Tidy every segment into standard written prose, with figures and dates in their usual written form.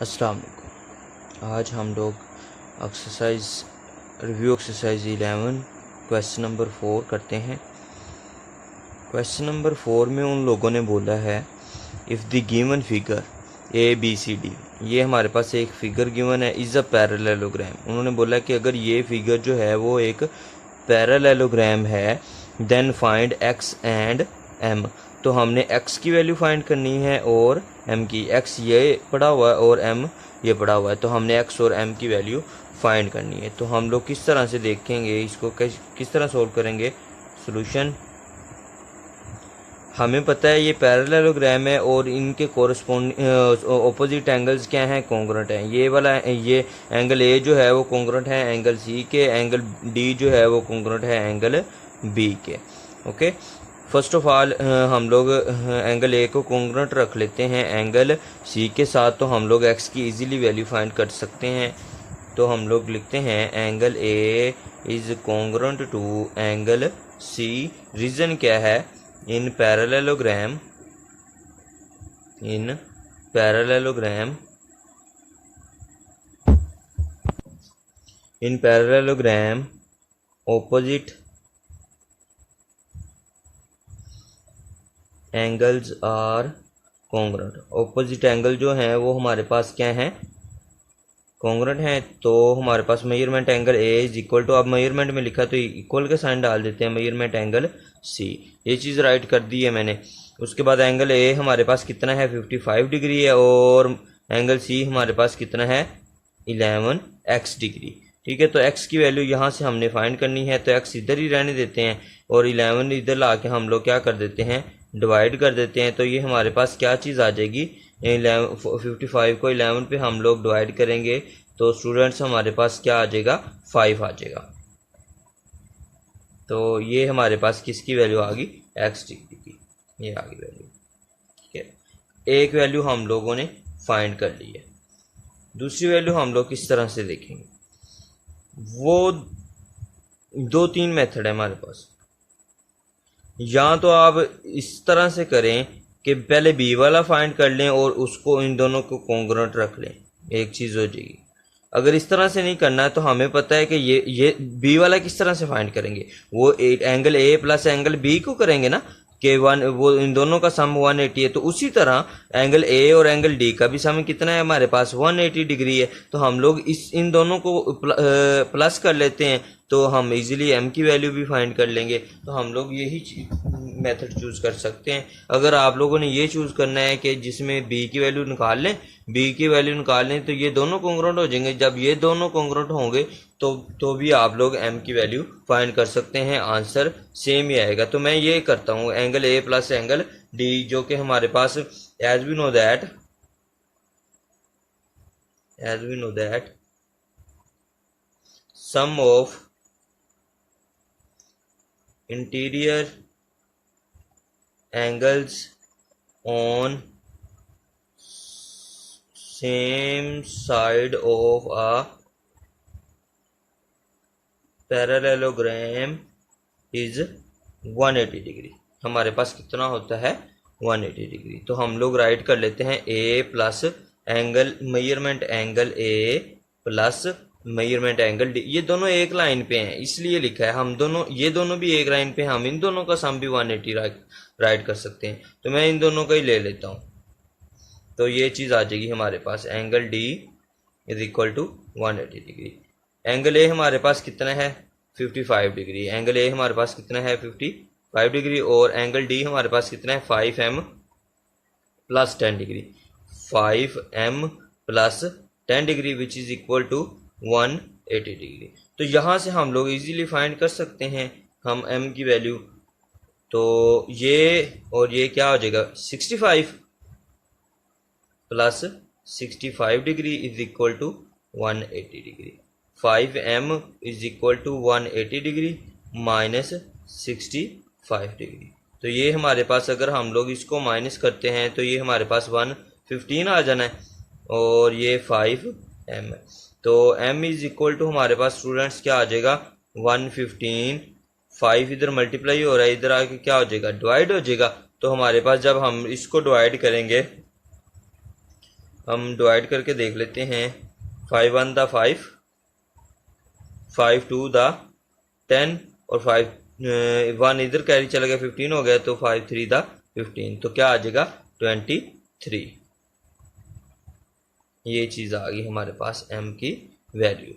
अस्सलाम वालेकुम। आज हम लोग रिव्यू एक्सरसाइज 11 क्वेश्चन नंबर 4 करते हैं। क्वेश्चन नंबर 4 में उन लोगों ने बोला है if the given figure ABCD, ये हमारे पास एक फिगर गिवन है, इज़ अ पैरेललोग्राम। उन्होंने बोला कि अगर ये फिगर जो है वो एक पैरेललोग्राम है then find x and m। तो हमने x की वैल्यू फाइंड करनी है और m की। x ये पड़ा हुआ है और m ये पड़ा हुआ है, तो हमने x और m की वैल्यू फाइंड करनी है। तो हम लोग किस तरह से देखेंगे इसको, किस तरह सोल्व करेंगे। सोल्यूशन, हमें पता है ये पैरेललोग्राम है और इनके कोरस्पोंड ऑपोजिट एंगल्स क्या हैं, कॉन्ग्रुएंट हैं। ये वाला ये एंगल A जो है वो कॉन्ग्रुएंट है एंगल C के, एंगल D जो है वो कॉन्ग्रुएंट है एंगल B के। ओके, फर्स्ट ऑफ ऑल हम लोग एंगल A को कॉन्ग्रुएंट रख लेते हैं एंगल C के साथ, तो हम लोग x की इजीली वैल्यू फाइंड कर सकते हैं। तो हम लोग लिखते हैं angle A is congruent to angle C। Reason क्या है, in parallelogram opposite angles are congruent। opposite angle जो हैं वो हमारे पास क्या हैं, कॉन्ग्रुएंट हैं। तो हमारे पास measurement angle A is equal to, अब मेजरमेंट में लिखा तो इक्वल के साइन डाल देते हैं, मेजरमेंट एंगल C। ये चीज़ राइट कर दी है मैंने। उसके बाद एंगल A हमारे पास कितना है, 55 डिग्री है, और एंगल C हमारे पास कितना है, 11x डिग्री। ठीक है, तो x की वैल्यू यहाँ से हमने फाइंड करनी है, तो x इधर ही रहने देते हैं और 11 इधर ला के हम लोग क्या कर देते हैं, डिवाइड कर देते हैं। तो ये हमारे पास क्या चीज़ आ जाएगी, 55 को 11 पे हम लोग डिवाइड करेंगे तो स्टूडेंट्स हमारे पास क्या आ जाएगा, 5 आ जाएगा। तो ये हमारे पास किसकी वैल्यू आ गई, x डिग्री की, ये आ गई वैल्यू। ठीक है, एक वैल्यू हम लोगों ने फाइंड कर ली है। दूसरी वैल्यू हम लोग किस तरह से देखेंगे, वो 2-3 मेथड है हमारे पास। या तो आप इस तरह से करें कि पहले B वाला फाइंड कर लें और उसको इन दोनों को कॉन्ग्रुएंट रख लें, एक चीज़ हो जाएगी। अगर इस तरह से नहीं करना है तो हमें पता है कि ये B वाला किस तरह से फाइंड करेंगे, वो angle A plus angle B को करेंगे ना, कि वो इन दोनों का सम 180 है। तो उसी तरह एंगल A और एंगल D का भी सम कितना है हमारे पास, 180 डिग्री है। तो हम लोग इन दोनों को प्लस कर लेते हैं, तो हम इजीली m की वैल्यू भी फाइंड कर लेंगे। तो हम लोग यही मेथड चूज़ कर सकते हैं। अगर आप लोगों ने ये चूज़ करना है कि जिसमें b की वैल्यू निकाल लें, तो ये दोनों कॉन्ग्रुएंट हो जाएंगे। जब ये दोनों कॉन्ग्रुएंट होंगे तो भी आप लोग m की वैल्यू फाइंड कर सकते हैं, आंसर सेम ही आएगा। तो मैं ये करता हूँ angle A plus angle D, जो कि हमारे पास as we know that sum of interior angles on same side of a parallelogram is 180 degree. हमारे पास कितना होता है, 180 डिग्री। तो हम लोग राइट कर लेते हैं A plus angle measurement angle A plus measurement angle D। ये दोनों एक लाइन पे हैं इसलिए लिखा है, ये दोनों भी एक लाइन पे हैं, हम इन दोनों का सम भी 180 राइट कर सकते हैं। तो मैं इन दोनों का ही ले लेता हूँ, तो ये चीज़ आ जाएगी हमारे पास, angle D is equal to 180 degree. Angle A हमारे पास कितना है, 55 डिग्री। एंगल A हमारे पास कितना है, 55 डिग्री, और एंगल D हमारे पास कितना है, 5m plus 10 degree. 5m plus 10 degree which is equal to 180 degree. तो यहाँ से हम लोग इजीली फाइंड कर सकते हैं हम m की वैल्यू। तो ये और ये क्या हो जाएगा, 65 plus 65 degree is equal to 180 degree. 5m is equal to 180 degree minus 65 degree. तो ये हमारे पास अगर हम लोग इसको माइनस करते हैं तो ये हमारे पास 115 आ जाना है, और ये 5m है। तो m इज इक्वल टू हमारे पास स्टूडेंट्स क्या आ जाएगा, 115। 5 इधर मल्टीप्लाई हो रहा है, इधर आके क्या हो जाएगा, डिवाइड हो जाएगा। तो हमारे पास जब हम इसको डिवाइड करेंगे हम डिवाइड करके देख लेते हैं। 5 1 दा 5, 5 2 दा 10 और 5 1 इधर कैरी चला गया 15 हो गया, तो 5 3 दा 15, तो क्या आ जाएगा 23। ये चीज़ आ गई हमारे पास m की वैल्यू।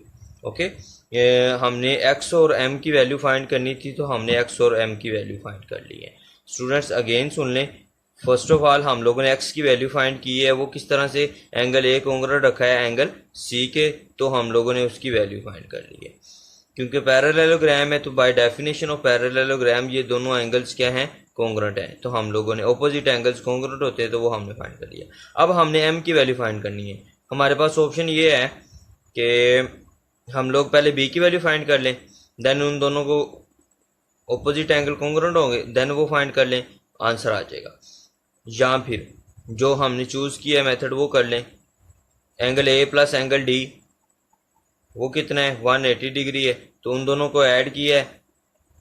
ओके, हमने x और m की वैल्यू फाइंड करनी थी, तो हमने x और m की वैल्यू फाइंड कर ली है। स्टूडेंट्स अगेन सुन लें, फर्स्ट ऑफ ऑल हम लोगों ने x की वैल्यू फाइंड की है, वो किस तरह से, एंगल ए कोंग्रुएंट रखा है एंगल c के, तो हम लोगों ने उसकी वैल्यू फाइंड कर ली है। क्योंकि पैरेललोग्राम है तो बाय डेफिनेशन ऑफ पैरेललोग्राम ये दोनों एंगल्स क्या हैं, कोंग्रुएंट हैं, तो हम लोगों ने ऑपोजिट एंगल्स कोंग्रुएंट होते हैं, तो वो हमने फाइंड कर लिया। अब हमने m की वैल्यू फाइंड करनी है। हमारे पास ऑप्शन ये है कि हम लोग पहले b की वैल्यू फाइंड कर लें, देन उन दोनों को ऑपोजिट एंगल कोंग्रुएंट होंगे, देन वो फाइंड कर लें, आंसर आ जाएगा। या फिर जो हमने चूज़ किया मेथड वो कर लें, angle A plus angle D वो कितना है 180 डिग्री है, तो उन दोनों को ऐड किया है,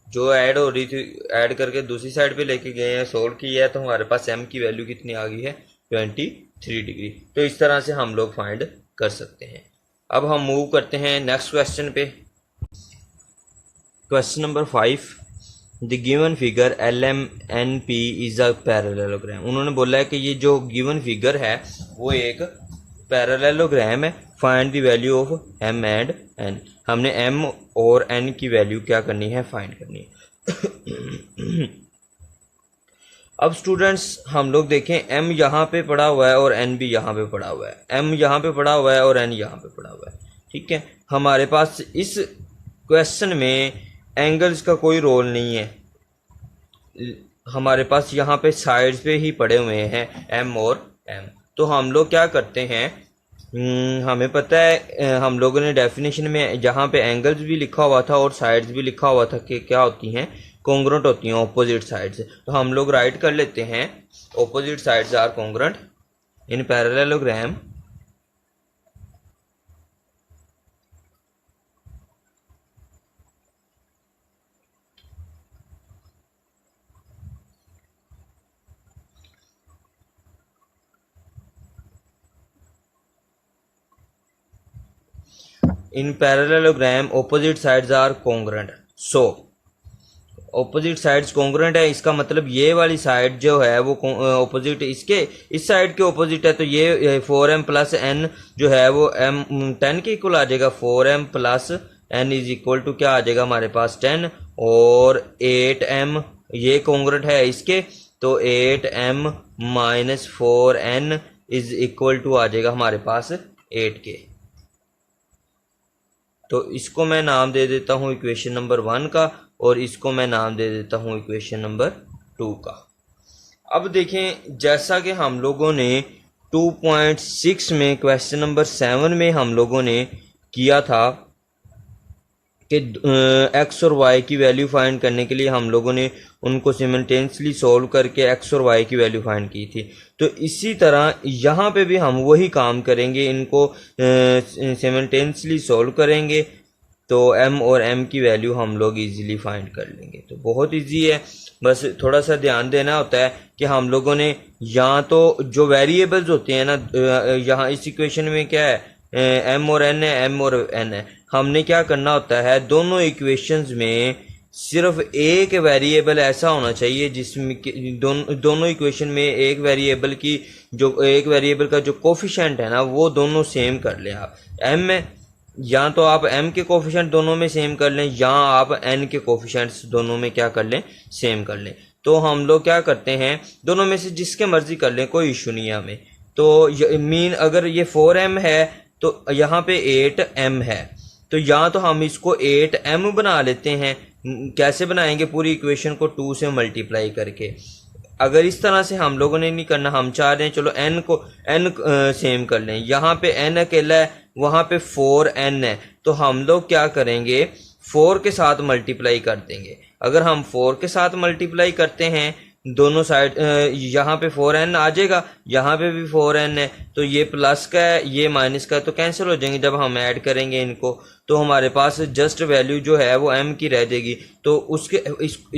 जो ऐड हो रही थी ऐड करके दूसरी साइड पे लेके गए हैं, सोल्व किया है, तो हमारे पास m की वैल्यू कितनी आ गई है 23 डिग्री। तो इस तरह से हम लोग फाइंड कर सकते हैं। अब हम मूव करते हैं नेक्स्ट क्वेश्चन पे। Question number 5, the given figure LMNP is a parallelogram. उन्होंने बोला है कि ये जो गिवन फिगर है वो एक पैरेललोग्राम है, find the value of m and n। हमने m और n की वैल्यू क्या करनी है, फाइंड करनी है। अब स्टूडेंट्स हम लोग देखें, m यहाँ पे पड़ा हुआ है और n भी यहाँ पे पड़ा हुआ है, m यहाँ पे पड़ा हुआ है और n यहाँ पे पड़ा हुआ है, ठीक है। हमारे पास इस क्वेश्चन में एंगल्स का कोई रोल नहीं है, हमारे पास यहाँ पे साइड्स पे ही पड़े हुए हैं m और m। तो हम लोग क्या करते हैं, हमें पता है हम लोगों ने डेफिनेशन में जहाँ पे एंगल्स भी लिखा हुआ था और साइड्स भी लिखा हुआ था कि क्या होती हैं, कोंग्रुएंट होती हैं ऑपोजिट साइड्स। तो हम लोग राइट कर लेते हैं, opposite sides are congruent in parallelogram in parallelogram opposite sides are congruent। so opposite sides congruent है, इसका मतलब ये वाली साइड जो है वो ऑपोजिट इसके इस साइड के ऑपोजिट है, तो ये 4m प्लस n जो है वो m 10 के इक्वल आ जाएगा। 4m plus n is equal to क्या आ जाएगा हमारे पास 10, और 8m ये कॉन्ग्रुएंट है इसके, तो 8m minus 4n is equal to आ जाएगा हमारे पास 8 के। तो इसको मैं नाम दे देता हूँ इक्वेशन नंबर 1 का, और इसको मैं नाम दे देता हूँ इक्वेशन नंबर 2 का। अब देखें, जैसा कि हम लोगों ने 2.6 में क्वेश्चन नंबर 7 में हम लोगों ने किया था कि x और y की वैल्यू फाइंड करने के लिए हम लोगों ने उनको सिमल्टेनियसली सॉल्व करके x और y की वैल्यू फाइंड की थी। तो इसी तरह यहाँ पे भी हम वही काम करेंगे, इनको सिमल्टेनियसली सॉल्व करेंगे, तो m और m की वैल्यू हम लोग इजीली फाइंड कर लेंगे। तो बहुत इजी है, बस थोड़ा सा ध्यान देना होता है कि हम लोगों ने यहाँ तो जो वेरिएबल्स होते हैं ना, यहाँ इस इक्वेशन में क्या है m और n है, m और n है, हमने क्या करना होता है, दोनों इक्वेशंस में सिर्फ एक वेरिएबल ऐसा होना चाहिए जिसमें दोनों इक्वेशन में एक वेरिएबल का जो कोफिशिएंट है ना वो दोनों सेम कर लें आप। m में या तो आप m के कोफिशिएंट दोनों में सेम कर लें, या आप n के कोफिशिएंट्स दोनों में क्या कर लें, सेम कर लें। तो हम लोग क्या करते हैं, दोनों में से जिसके मर्जी कर लें, कोई इशू नहीं है हमें। तो मीन अगर ये 4m है तो यहाँ पे 8m है, तो या तो हम इसको 8m बना लेते हैं। कैसे बनाएंगे, पूरी इक्वेशन को 2 से मल्टीप्लाई करके। अगर इस तरह से हम लोगों ने नहीं करना, हम चाह रहे हैं चलो n को n सेम कर लें, यहाँ पे n अकेला है, वहाँ पे 4n है, तो हम लोग क्या करेंगे, 4 के साथ मल्टीप्लाई कर देंगे। अगर हम 4 के साथ मल्टीप्लाई करते हैं दोनों साइड, यहाँ पे 4n आ जाएगा, यहाँ पे भी 4n है, तो ये प्लस का है ये माइनस का है, तो कैंसिल हो जाएंगे जब हम ऐड करेंगे इनको। तो हमारे पास जस्ट वैल्यू जो है वो m की रह जाएगी। तो उसके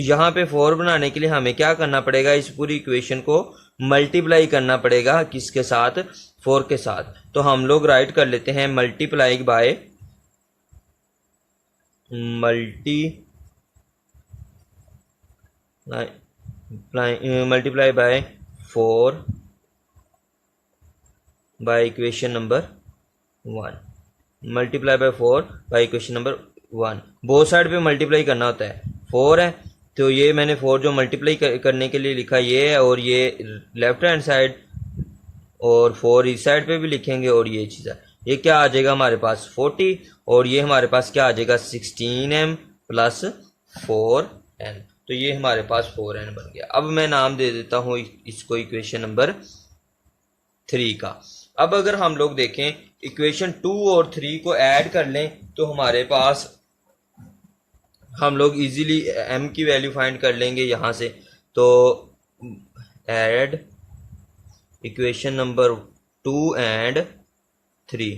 यहाँ पे 4 बनाने के लिए हमें क्या करना पड़ेगा, इस पूरी इक्वेशन को मल्टीप्लाई करना पड़ेगा किसके साथ, 4 के साथ, तो हम लोग राइट कर लेते हैं multiply by multiply by 4 by equation number 1, multiply by 4 by equation number 1। Both side पे मल्टीप्लाई करना होता है। 4 है तो ये मैंने 4 जो मल्टीप्लाई करने के लिए लिखा ये है, और ये लेफ्ट हैंड साइड, और 4 इस साइड पे भी लिखेंगे, और ये चीज़ है, ये क्या आ जाएगा हमारे पास 40, और ये हमारे पास क्या आ जाएगा 16m प्लस 4n, तो ये हमारे पास 4n बन गया। अब मैं नाम दे देता हूँ इसको इक्वेशन नंबर 3 का। अब अगर हम लोग देखें इक्वेशन 2 और 3 को ऐड कर लें तो हमारे पास हम लोग इजीली m की वैल्यू फाइंड कर लेंगे यहाँ से। तो ऐड इक्वेशन नंबर 2 एंड 3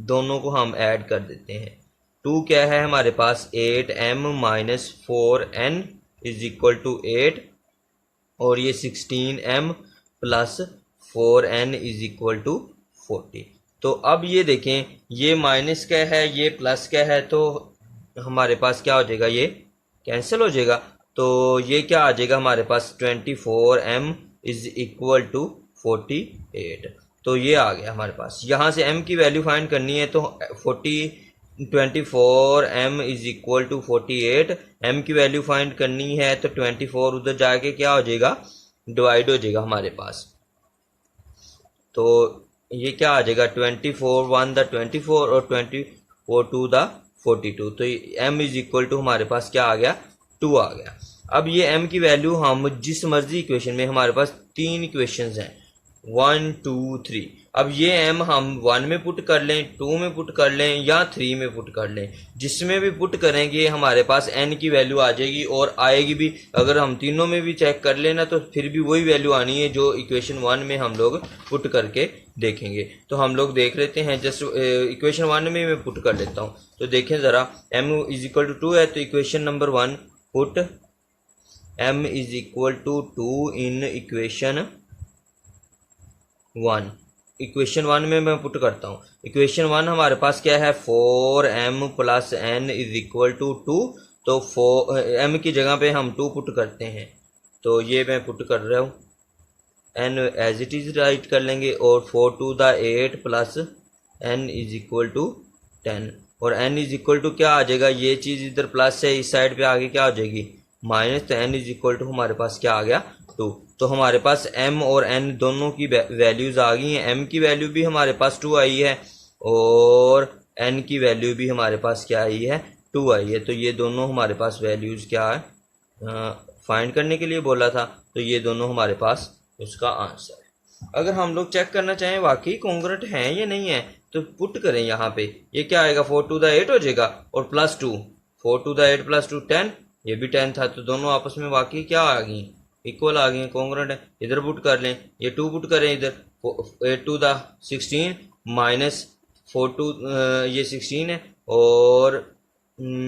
दोनों को हम ऐड कर देते हैं। 2 क्या है हमारे पास 8m minus 4n is equal to 8, और ये 16m plus 4n is equal to 40। तो अब ये देखें ये माइनस क्या है ये प्लस क्या है, तो हमारे पास क्या हो जाएगा, ये कैंसिल हो जाएगा। तो ये क्या आ जाएगा हमारे पास 24m इज इक्वल टू 48। तो ये आ गया हमारे पास। यहाँ से m की वैल्यू फाइंड करनी है तो 24m is equal to 48, m की वैल्यू फाइंड करनी है तो 24 उधर जाके क्या हो जाएगा, डिवाइड हो जाएगा हमारे पास। तो ये क्या आ जाएगा 24 1 द 24 और 24 2 द 42, तो m इज इक्वल टू हमारे पास क्या आ गया 2 आ गया। अब ये m की वैल्यू हम जिस मर्जी इक्वेशन में, हमारे पास 3 इक्वेशंस हैं 1 2 3, अब ये m हम 1 में पुट कर लें, 2 में पुट कर लें या 3 में पुट कर लें, जिसमें भी पुट करेंगे हमारे पास n की वैल्यू आ जाएगी, और आएगी भी। अगर हम तीनों में भी चेक कर लेना तो फिर भी वही वैल्यू आनी है जो इक्वेशन 1 में हम लोग पुट करके देखेंगे। तो हम लोग देख लेते हैं, जस्ट इक्वेशन 1 में मैं पुट कर लेता हूँ। तो देखें ज़रा m इज इक्वल टू 2 है, तो equation number 1 put m is equal to 2 in equation 1। Equation 1 में मैं पुट करता हूँ। इक्वेशन 1 हमारे पास क्या है 4m plus n is equal to 2, तो m की जगह पे हम 2 पुट करते हैं, तो ये मैं पुट कर रहा हूँ। n as it is write कर लेंगे, और 4 2 the 8 plus n is equal to 10, और n इज इक्वल टू क्या आ जाएगा, ये चीज़ इधर प्लस है, इस साइड पे आगे क्या हो जाएगी माइनस, तो n इज इक्वल टू हमारे पास क्या आ गया 2। तो हमारे पास m और n दोनों की वैल्यूज़ आ गई हैं। m की वैल्यू भी हमारे पास 2 आई है, और n की वैल्यू भी हमारे पास क्या आई है 2 आई है। तो ये दोनों हमारे पास वैल्यूज़ क्या है फाइंड करने के लिए बोला था, तो ये दोनों हमारे पास उसका आंसर है। अगर हम लोग चेक करना चाहें वाकई कॉन्ग्रुएंट हैं या नहीं है, तो पुट करें यहाँ पे, ये क्या आएगा 4 टू द 8 हो जाएगा, और प्लस 2 4 टू द 8 प्लस 2 10, ये भी 10 था, तो दोनों आपस में वाकई क्या आ गई इक्वल आ गई, कॉन्ग्रुएंट है। इधर पुट कर लें, ये 2 पुट करें इधर, 8 टू द 16 माइनस 4 टू ये 16 है, और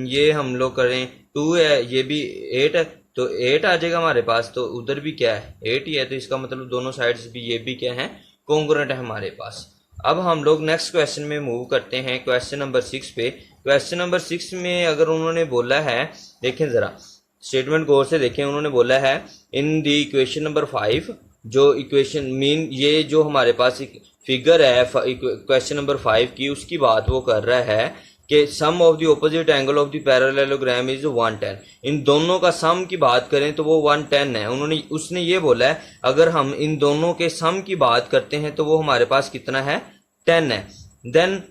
ये हम लोग करें 2 है, ये भी 8 है, तो 8 आ जाएगा हमारे पास। तो उधर भी क्या है 8 ही है, तो इसका मतलब दोनों साइड्स भी ये भी क्या है कॉन्ग्रुएंट है हमारे पास। अब हम लोग नेक्स्ट क्वेश्चन में मूव करते हैं, क्वेश्चन नंबर 6 पे। क्वेश्चन नंबर 6 में अगर उन्होंने बोला है, देखें ज़रा स्टेटमेंट गौर से देखें, उन्होंने बोला है इन दी इक्वेशन नंबर 5, जो इक्वेशन मीन ये जो हमारे पास एक फिगर है क्वेश्चन नंबर 5 की, उसकी बात वो कर रहा है कि sum of the opposite angle of the parallelogram is 110। इन दोनों का सम की बात करें तो वो 110 है। उसने ये बोला है अगर हम इन दोनों के सम की बात करते हैं तो वो हमारे पास कितना है 10 है। Then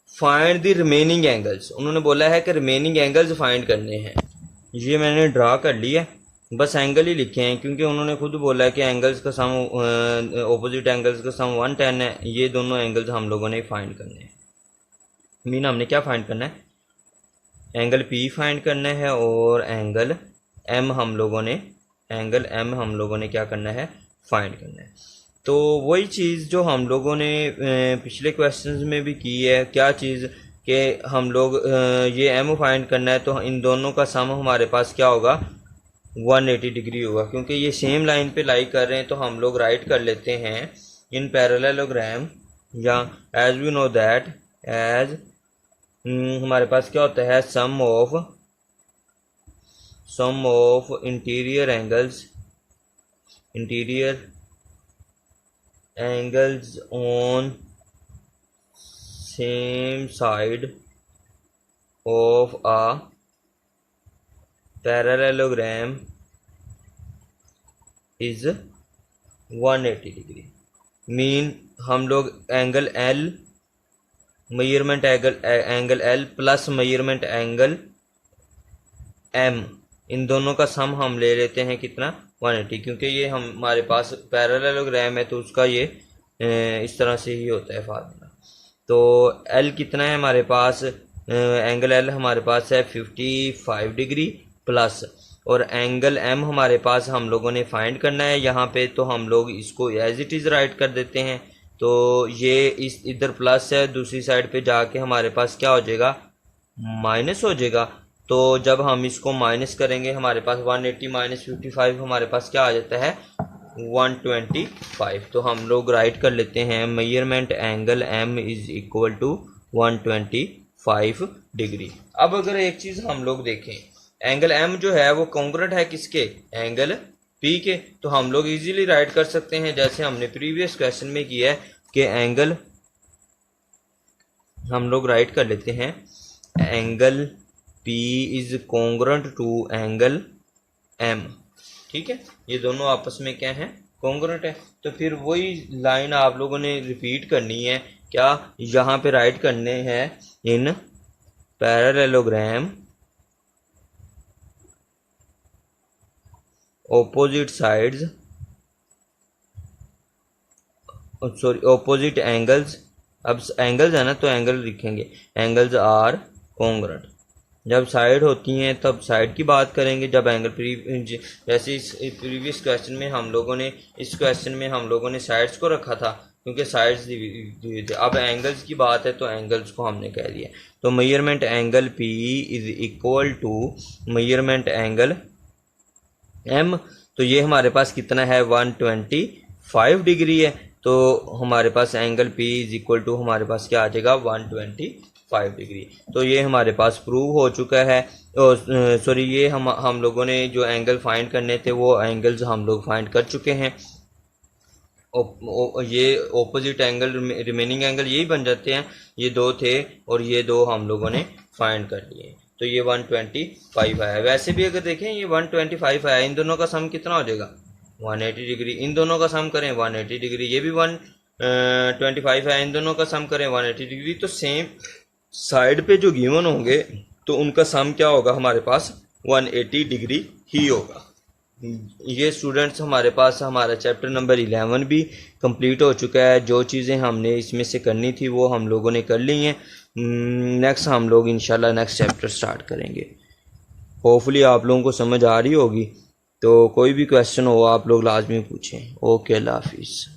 find the remaining angles, उन्होंने बोला है कि रिमेनिंग एंगल्स फाइंड करने हैं। ये मैंने ड्रा कर लिया, बस एंगल ही लिखे हैं क्योंकि उन्होंने खुद बोला है कि एंगल्स का सम ऑपोजिट एंगल्स का सम 110 है। ये दोनों एंगल्स हम लोगों ने फाइंड करने हैं। मीन हमने क्या फाइंड करना है, एंगल P फाइंड करना है, और एंगल M हम लोगों ने क्या करना है फाइंड करना है। तो वही चीज़ जो हम लोगों ने पिछले क्वेश्चंस में भी की है, क्या चीज़ कि हम लोग ये M फाइंड करना है, तो इन दोनों का सम हमारे पास क्या होगा 180 डिग्री होगा। क्योंकि ये सेम लाइन पे लाई कर रहे हैं तो हम लोग राइट कर लेते हैं इन पैरेललोग्राम या as we know that as हमारे पास क्या होता है, sum of interior angles on same side of a parallelogram is 180 degree. Mean हम लोग angle L, measurement angle L plus measurement angle M, इन दोनों का सम हम ले लेते हैं कितना, 180, क्योंकि ये हमारे पास पैरेललोग्राम है तो उसका ये इस तरह से ही होता है फार्मूला। तो एल कितना है हमारे पास, एंगल एल हमारे पास है 55 डिग्री प्लस, और एंगल एम हमारे पास हम लोगों ने फाइंड करना है यहाँ पे, तो हम लोग इसको एज इट इज़ राइट कर देते हैं। तो ये इस इधर प्लस है, दूसरी साइड पे जाके हमारे पास क्या हो जाएगा, माइनस हो जाएगा। तो जब हम इसको माइनस करेंगे हमारे पास 180 माइनस 55 हमारे पास क्या आ जाता है, 125। तो हम लोग राइट कर लेते हैं measurement angle M is equal to 125 degree. अब अगर एक चीज़ हम लोग देखें, एंगल एम जो है वो कॉन्ग्रुएंट है किसके, एंगल पी के। तो हम लोग इजीली राइट कर सकते हैं जैसे हमने प्रीवियस क्वेश्चन में किया है कि एंगल, हम लोग राइट कर लेते हैं angle P is congruent to angle M. ठीक है, ये दोनों आपस में क्या है, कॉन्ग्रुएंट है। तो फिर वही लाइन आप लोगों ने रिपीट करनी है, क्या यहाँ पे राइट करने हैं, in parallelogram opposite sides, sorry opposite angles। अब एंगल्स है ना तो एंगल लिखेंगे, एंगल्स आर कॉन्ग्रुएंट। जब साइड होती हैं तब साइड की बात करेंगे, जब एंगल जैसे इस प्रीवियस क्वेश्चन में हम लोगों ने, इस क्वेश्चन में हम लोगों ने साइड्स को रखा था क्योंकि साइड्स दिए थे। अब एंगल्स की बात है तो एंगल्स को हमने कह दिया। तो measurement angle P is equal to measurement angle M. तो ये हमारे पास कितना है, 125 डिग्री है। तो हमारे पास angle P is equal to हमारे पास क्या आ जाएगा, 125 डिग्री। तो ये हमारे पास प्रूव हो चुका है। सॉरी, ये हम लोगों ने जो एंगल फाइंड करने थे वो एंगल्स हम लोग फाइंड कर चुके हैं। ये ऑपोजिट एंगल, रिमेनिंग एंगल यही बन जाते हैं, ये दो थे और ये दो हम लोगों ने फाइंड कर लिए। तो ये 125 आया। वैसे भी अगर देखें ये 125 आया, इन दोनों का सम कितना हो जाएगा, 180 डिग्री। इन दोनों का सम करें 180 डिग्री, ये भी 125 आया, इन दोनों का सम करें 180 डिग्री। तो सेम साइड पे जो गिवन होंगे तो उनका सम क्या होगा, हमारे पास 180 डिग्री ही होगा। ये स्टूडेंट्स हमारे पास हमारा चैप्टर नंबर 11 भी कंप्लीट हो चुका है। जो चीज़ें हमने इसमें से करनी थी वो हम लोगों ने कर ली हैं। नेक्स्ट हम लोग इंशाल्लाह नेक्स्ट चैप्टर स्टार्ट करेंगे। होपफुली आप लोगों को समझ आ रही होगी। तो कोई भी क्वेश्चन हो आप लोग लाजमी पूछें। ओके, अल्लाह हाफिज़।